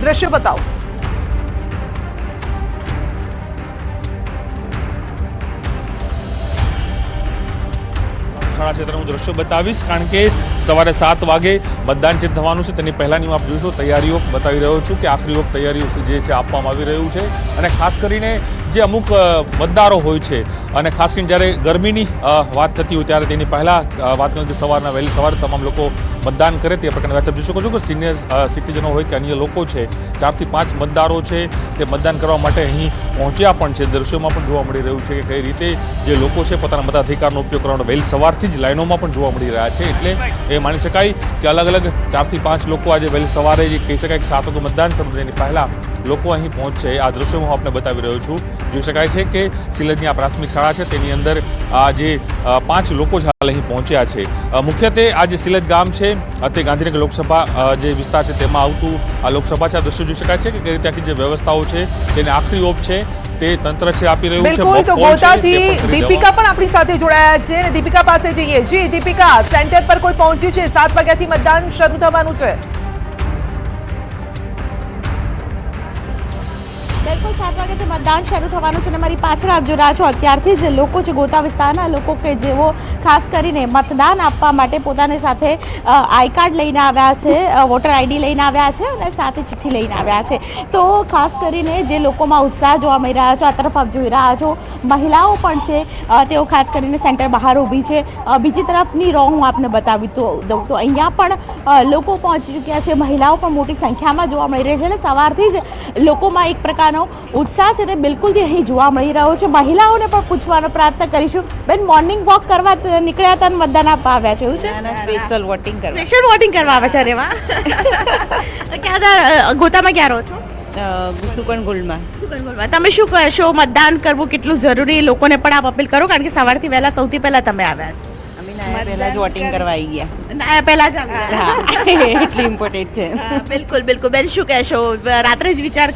દ્રશ્ય બતાવો। શાળા ક્ષેત્રનું દ્રશ્ય બતાવીશ, કારણ કે સવારે 7 વાગે મતદાન જે થવાનું છે તેની પહેલાંની આપ જોઈશો તૈયારીઓ બતાવી રહ્યો છું કે આખરી વખત તૈયારીઓ જે છે આપવામાં આવી રહ્યું છે। અને ખાસ કરીને જે અમુક મતદારો હોય છે અને ખાસ કરીને જ્યારે ગરમીની વાત થતી હોય ત્યારે તેની પહેલાં વાત કરું કે સવારના વહેલી સવારે તમામ લોકો મતદાન કરે તે પ્રકારની વાત જોઈ શકો છો કે સિનિયર સિટીઝનો હોય કે અન્ય લોકો છે 4 થી 5 મતદારો છે તે મતદાન કરવા માટે અહીં પહોંચ્યા પણ છે। દ્રશ્યોમાં પણ જોવા મળી રહ્યું છે કે કઈ રીતે જે લોકો છે પોતાના મતાધિકારનો ઉપયોગ કરવાનો વહેલી સવારથી જ લાઈનોમાં પણ જોવા મળી રહ્યા છે। એટલે એ માની શકાય કે અલગ અલગ 4 થી 5 લોકો આજે વહેલી સવારે જે કહી શકાય કે 7 વાગે મતદાન શરૂ થઈને પહેલાં લોકો અહીં પહોંચશે। આ દ્રશ્યો હું આપને બતાવી રહ્યો છું। જોઈ શકાય છે કે સિલજની આ પ્રાથમિક શાળા છે તેની અંદર આ જે 5 લોકો છે હાલ અહીં પહોંચ્યા છે। મુખ્યત્વે આ જે સિલજ ગામ છે તે ગાંધીનગર લોકસભા જે વિસ્તાર છે તેમાં આવતું આ લોકસભા છે। આ દ્રશ્યો જોઈ શકાય છે કે કઈ રીતે આખી જે વ્યવસ્થાઓ છે તેને આખરી ઓપ છે તે તંત્ર છે આપી રહ્યું છે। બિલકુલ, તો ગોતાથી દીપિકા પણ આપણી સાથે જોડાયા છે અને દીપિકા પાસે જઈએ। જી દીપિકા, સેન્ટર પર કોઈ પહોંચ્યું છે? 7 વાગ્યાથી મતદાન શરૂ થવાનું છે। बिल्कुल 7 વાગ્યાથી મતદાન શરૂ થવાનું છે અને મારી પાછળ આપ જોઈ રહ્યા છો અત્યારથી જ લોકો છે ગોતા વિસ્તારના લોકો કે જેઓ ખાસ કરીને મતદાન આપવા માટે પોતાની સાથે આઈ કાર્ડ લઈને આવ્યા છે, વોટર આઈડી લઈને આવ્યા છે અને સાથે ચિઠ્ઠી લઈને આવ્યા છે। તો ખાસ કરીને જે લોકોમાં ઉત્સાહ જોવા મળી રહ્યા છે, આ તરફ આપ જોઈ રહ્યા છો મહિલાઓ પણ છે, તેઓ ખાસ કરીને સેન્ટર બહાર ઊભી છે। બીજી તરફની રો હું આપને બતાવી દઉં તો અહીંયા પણ લોકો પહોંચી ચૂક્યા છે, મહિલાઓ પણ મોટી સંખ્યામાં જોવા મળી રહી છે અને સવારથી જ લોકોમાં એક પ્રકારનો ઉત્સાહ છે તે બિલકુલથી અહીં જોવા મળી રહ્યો છે। મહિલાઓને પણ પૂછવાનો પ્રયત્ન કરીશું। બેન, મોર્નિંગ વોક કરવા નીકળ્યા હતા અને મતદાન આપવા આવ્યા છે, એવું છે? સ્પેશિયલ વોટિંગ કરવા આવે છે। અરે વાહ! ક્યાં ગોતામાં ક્યાં રહો છો? સુકન ગોલ્ડમાં। તમે શું કહેશો, મતદાન કરવું કેટલું જરૂરી? લોકોને પણ આપ અપીલ કરો, કારણ કે સવારથી વહેલા સૌથી પહેલા તમે આવ્યા છો। અમે પહેલા જ વોટિંગ કરવા આવી ગયા। ના, પહેલા જ આવ્યા। હા, એટલી ઇમ્પોર્ટન્ટ છે। બિલકુલ બિલકુલ। બેન, શું કહેશો? રાત્રે જ વિચાર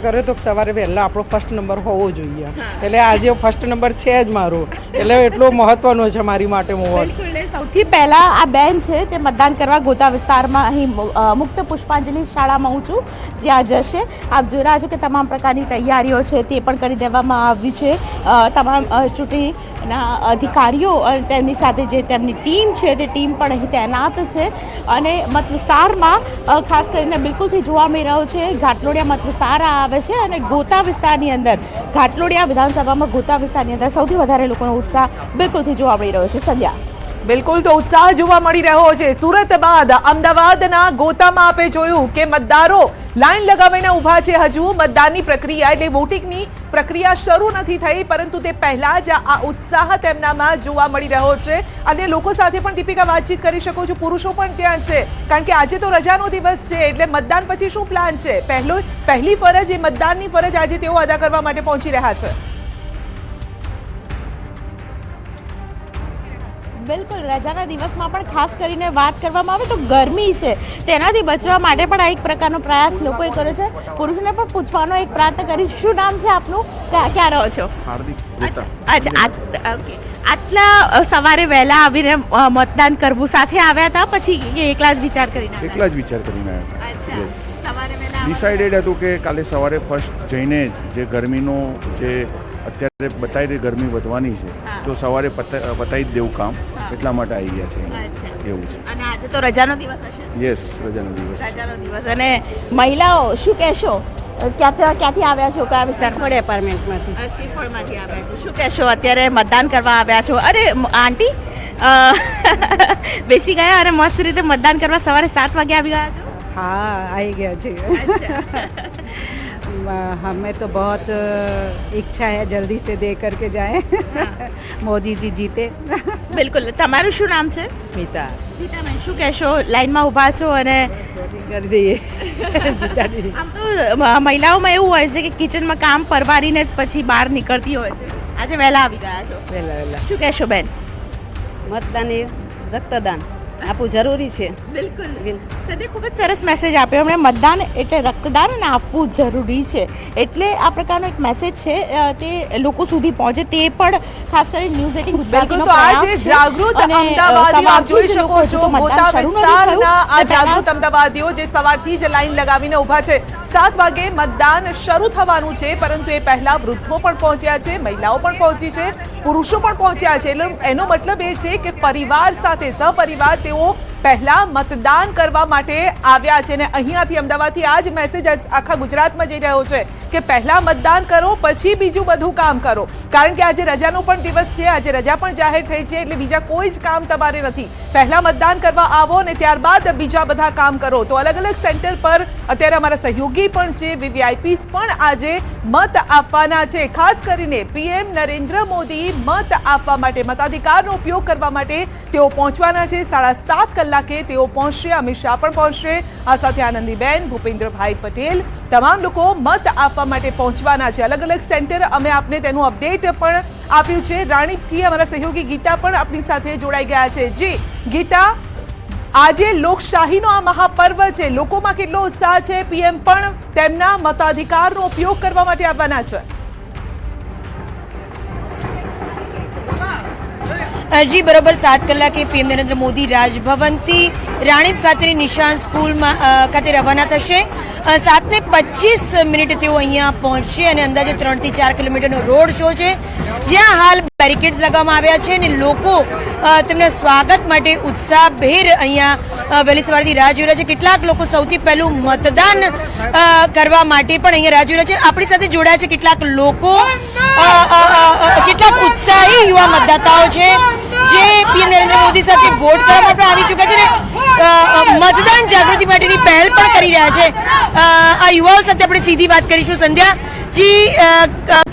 કર્યો તો સવારે વહેલા આપણો ફર્સ્ટ નંબર હોવો જોઈએ, એટલે આજે ફર્સ્ટ નંબર છે જ મારો, એટલે એટલો મહત્વનો છે મારી માટે વોટ। સૌથી પહેલા આ બેન છે તે મતદાન કરવા ગોતા વિસ્તારમાં અહીં મુક્ત પુષ્પાંજલિ શાળામાં હું છું, જ્યાં જશે। આપ જોઈ રહ્યા છો કે તમામ પ્રકારની તૈયારીઓ છે તે પણ કરી દેવામાં આવી છે। તમામ ચૂંટણીના અધિકારીઓ અને તેમની સાથે જે તેમની ટીમ છે તે ટીમ પણ અહીં તૈનાત છે અને મત વિસ્તારમાં ખાસ કરીને બિલકુલથી જોવા મળી રહ્યો છે ઘાટલોડિયા મત વિસ્તાર આવે છે અને ગોતા વિસ્તારની અંદર ઘાટલોડિયા વિધાનસભામાં ગોતા વિસ્તારની અંદર સૌથી વધારે લોકોનો ઉત્સાહ બિલકુલથી જોવા મળી રહ્યો છે। સંધ્યા, બિલકુલ, તો ઉત્સાહ જોવા મળી રહ્યો છે। સુરત બાદ અમદાવાદના ગોતામાં આપે જોયું કે મતદારો લાઈન લગાવીને ઊભા છે। હજુ મતદાનની પ્રક્રિયા એટલે વોટિંગની પ્રક્રિયા શરૂ નથી થઈ, પરંતુ તે પહેલા જ આ ઉત્સાહ તેમનામાં જોવા મળી રહ્યો છે અને લોકો સાથે પણ દીપિકા વાતચીત કરી શકો છો। પુરુષો પણ ત્યાં છે, કારણ કે આજે તો રજાનો દિવસ છે, એટલે મતદાન પછી શું પ્લાન છે? પહેલી ફરજ એ મતદાનની ફરજ આજે તેઓ અદા કરવા માટે પહોંચી રહ્યા છે। બિલકુલ, રજાના દિવસમાં પણ ખાસ કરીને વાત કરવામાં આવે તો ગરમી છે તેનાથી બચવા માટે પણ આ એક પ્રકારનો પ્રયાસ લોકોએ કર્યો છે। પુરુષોને પણ પૂછવાનો એક પ્રયત્ન કરીશું। શું નામ છે આપનું? ક્યાં રહો છો? હાર્દિક। અચ્છા, ઓકે। આટલા સવારે વહેલા આવીને મતદાન કરવું સાથે આવ્યા હતા, પછી એકલા જ વિચાર કરીને આવ્યા? એકલા જ વિચાર કરીને આવ્યા। અચ્છા, યસ, સવારે વહેલા ડિસાઇડેડ હતું કે કાલે સવારે ફર્સ્ટ જઈને જે ગરમીનો જે અત્યારે બતાવી રહી ગરમી વધવાની છે તો સવારે પતાવી જ દેવું કામ, એટલા માટે આવી ગયા છે। એવું છે। અને આજે તો રજાનો દિવસ હશે? યસ, રજાનો દિવસ। રજાનો દિવસ। અને મહિલાઓ શું કહેશો? ક્યાંથી આવ્યા છો? કયા વિસ્તારમાં? એપાર્ટમેન્ટમાંથી। શ્રીફળમાંથી આવ્યા છો। શું કહેશો? અત્યારે મતદાન કરવા આવ્યા છો? અરે આંટી, બેસી ગયા અને મસ્ત રીતે મતદાન કરવા સવારે 7 વાગે આવી ગયા છો? हाँ, आई गया जी। हमें तो बहुत इच्छा है जल्दी से दे करके जाएं। मोदी जी जीते। બિલકુલ। તમારું શું નામ છે? સ્મિતા। સ્મિતાબેન, શું કહેશો? લાઈનમાં ઊભા છો અને કરી દઈએ જીતા દઈએ। આમ તો મહિલાઓમાં એવું હોય છે કે કિચનમાં કામ પરવારીને જ પછી બહાર નીકળતી હોય છે, આજે વહેલા આવી ગયા છો, વહેલા શું કહેશો બેન? મતદાન એ રક્તદાન। આપવું જરૂરી છે. બિલકુલ સદે ખૂબ જ સરસ મેસેજ આપ્યો એમણે. મતદાન એટલે રક્તદાન અને આપવું જરૂરી છે, એટલે આ પ્રકારનો એક મેસેજ છે તે લોકો સુધી પહોંચે તે પણ ખાસ કરીને ન્યૂઝ 18 ગુજરાતીનો બિલકુલ, તો આ પ્રયાસ છે છે. જાગૃત અને અમદાવાદીઓ. આપ જોઈ સવારથી જ શકો લોકો છો હજુ તો ગોતા મતદાન શરૂ નથી થયું. વિસ્તારના આ તે પહેલા જાગૃત અમદાવાદીઓ જે સવારથી જ લાઈન લગાવીને ઊભા છે. 7 વાગે મતદાન શરૂ થવાનું છે, પરંતુ એ પહેલા વૃદ્ધો પણ પહોંચ્યા છે, મહિલાઓ પણ પહોંચી છે, પુરુષો પણ પહોંચ્યા છે. એટલે એનો મતલબ એ છે કે પરિવાર સાથે સહપરિવાર તેઓ પહેલા મતદાન કરવા માટે આવ્યા છે. અને અહીંયાથી અમદાવાદથી આ જ મેસેજ આખા ગુજરાતમાં જઈ રહ્યો છે કે પહેલા મતદાન કરો, પછી બીજું બધું કામ કરો. કારણ કે આજે રજાનો પણ દિવસ છે, આજે રજા પણ જાહેર થઈ છે, એટલે બીજા કોઈ જ કામ તમારે નથી. પહેલા મતદાન કરવા આવો ને ત્યારબાદ બીજા બધા કામ કરો. તો અલગ અલગ સેન્ટર પર અત્યારે અમારા સહયોગી પણ છે, વીવીઆઈપીસ પણ આજે મત આપવાના છે. ખાસ કરીને પીએમ નરેન્દ્ર મોદી મત આપવા માટે, મતાધિકારનો ઉપયોગ કરવા માટે તેઓ પહોંચવાના છે. 7:30 કલાકે તેઓ પહોંચશે. અમિત શાહ પણ પહોંચશે, આ સાથે આનંદીબેન, ભૂપેન્દ્રભાઈ પટેલ, તમામ લોકો મત આપવા માટે પહોંચવાના છે. અલગ અલગ સેન્ટર અમે આપને તેનું અપડેટ પણ આપ્યું છે. રાણીપથી અમારા સહયોગી ગીતા પણ આપણી સાથે જોડાઈ ગયા છે. જી ગીતા, આજે લોકશાહીનો આ મહાપર્વ છે, લોકોમાં કેટલો ઉત્સાહ છે? પીએમ પણ તેમના મતાધિકારનો ઉપયોગ કરવા માટે આવવાના છે. જી બરોબર, 7 કલાકે પીએમ નરેન્દ્ર મોદી રાજભવનથી રાણીપ ખાતેની નિશાન સ્કૂલમાં ખાતે રવાના થશે. 7:25 તેઓ અહીંયા પહોંચશે અને અંદાજે 3 થી 4 કિલોમીટરનો રોડ શો છે, જ્યાં હાલ બેરિકેડ્સ લગાવવામાં આવ્યા છે અને લોકો તેમના સ્વાગત માટે ઉત્સાહભેર અહીંયા વહેલી સવારથી રાહ જોઈ રહ્યા છે. કેટલાક લોકો સૌથી પહેલું મતદાન કરવા માટે પણ અહીંયા રાહ જોઈ રહ્યા છે. આપણી સાથે જોડાયા છે કેટલાક લોકો, કેટલાક ઉત્સાહી યુવા મતદાતાઓ છે જે પીએમ નરેન્દ્ર મોદી સાથે વોટ કરવા માટે આવી ચૂક્યા છે અને મતદાન જાગૃતિ માટેની પહેલ પણ કરી રહ્યા છે. આ યુવાઓ સાથે આપણે સીધી વાત કરીશું. સંધ્યા જી,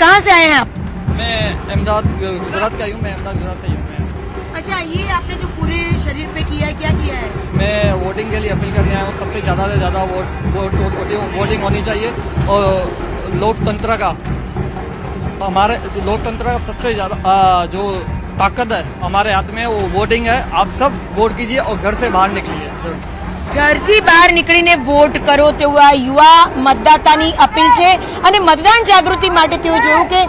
કहाँ से आए हैं आप? मैं अहमदाबाद गुजरात का हूँ. मैं अहमदाबाद गुजरात से हूँ. अच्छा, ये आपने जो पूरे शरीर पे किया है, क्या किया है? मैं वोटिंग के लिए अपील करने आया हूँ. सबसे ज़्यादा से ज़्यादा वोटिंग होनी चाहिए और लोकतंत्र का, हमारे लोकतंत्र का सबसे ज़्यादा जो ताकत है हमारे हाथ में वो वोटिंग है. आप सब वोट कीजिए और घर से बाहर निकलिए. ઘરથી બહાર નીકળીને વોટ કરો તેવું આ યુવા મતદાતાની અપીલ છે. અને મતદાન જાગૃતિ માટે તેઓ જોયું કે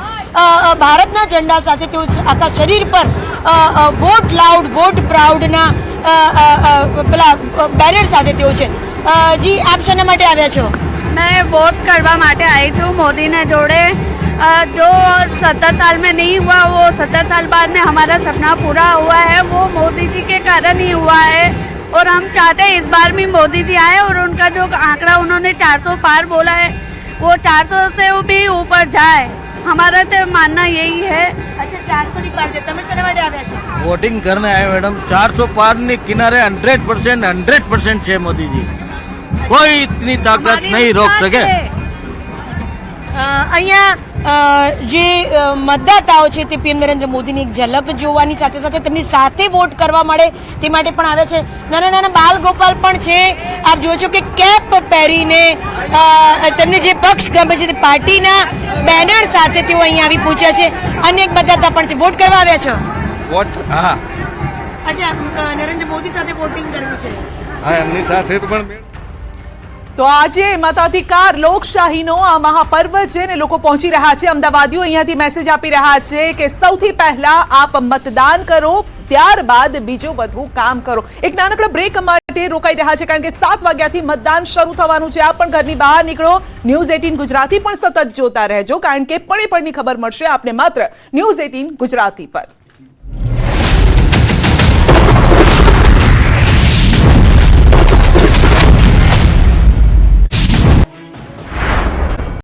ભારતના ઝંડા સાથે તેઓ આખા શરીર પર વોટ લાઉડ વોટ પ્રાઉડના પેલા બેનર સાથે તેઓ છે. જી, આપ શાના માટે આવ્યા છો? मैं वोट करवा माटे आई हूँ मोदी ने जोड़े जो 70 साल में नहीं हुआ वो 70 साल बाद में हमारा सपना पूरा हुआ है, वो मोदी जी के कारण ही हुआ है. और हम चाहते हैं इस बार भी मोदी जी आए और उनका जो आंकड़ा उन्होंने 400 पार बोला है वो 400 से भी ऊपर जाए. हमारा तो मानना यही है. અચ્છા, 400 ની પાર છે. તમે શાના માટે આવ્યા છો? वोटिंग करने आए मैडम. 400 पार ने किनारे 100% છે मोदी जी. कोई इतनी ताकत नहीं रोक सके. અહીંયા જે મતદાતાઓ છે તે પીએમ નરેન્દ્ર મોદીની એક ઝલક જોવાની સાથે સાથે તેમની સાથે વોટ કરવા મળે તે માટે પણ આવે છે. નાના નાના બાલ ગોપાલ પણ છે. આપ જુઓ છો કે કેપ પહેરીને તેમને જે પક્ષ ગમે છે તે પાર્ટીના બેનર સાથે તેઓ અહીંયા આવી પહોંચ્યા છે. અનેક મતદાતા પણ છે. વોટ કરવા આવ્યા છો? વોટ, હા અચ્છા, નરેન્દ્ર મોદી સાથે વોટિંગ કરવું છે? હા, એમની સાથે પણ. તો આજે મતાધિકાર લોકશાહીનો આ મહાપર્વ છે ને લોકો પહોંચી રહ્યા છે. અમદાવાદીઓ અહીંયાથી મેસેજ આપી રહ્યા છે કે સૌથી પહેલા આપ મતદાન કરો, ત્યારબાદ બીજું બધું કામ કરો. એક નાનકડા બ્રેક માટે રોકાઈ રહ્યા છે કારણ કે 7 વાગ્યાથી મતદાન શરૂ થવાનું છે. આપ પણ ઘરની બહાર નીકળો. ન્યૂઝ 18 ગુજરાતી પણ સતત જોતા રહેજો કારણ કે પળે પળની ખબર મળશે આપને માત્ર ન્યૂઝ 18 ગુજરાતી પર.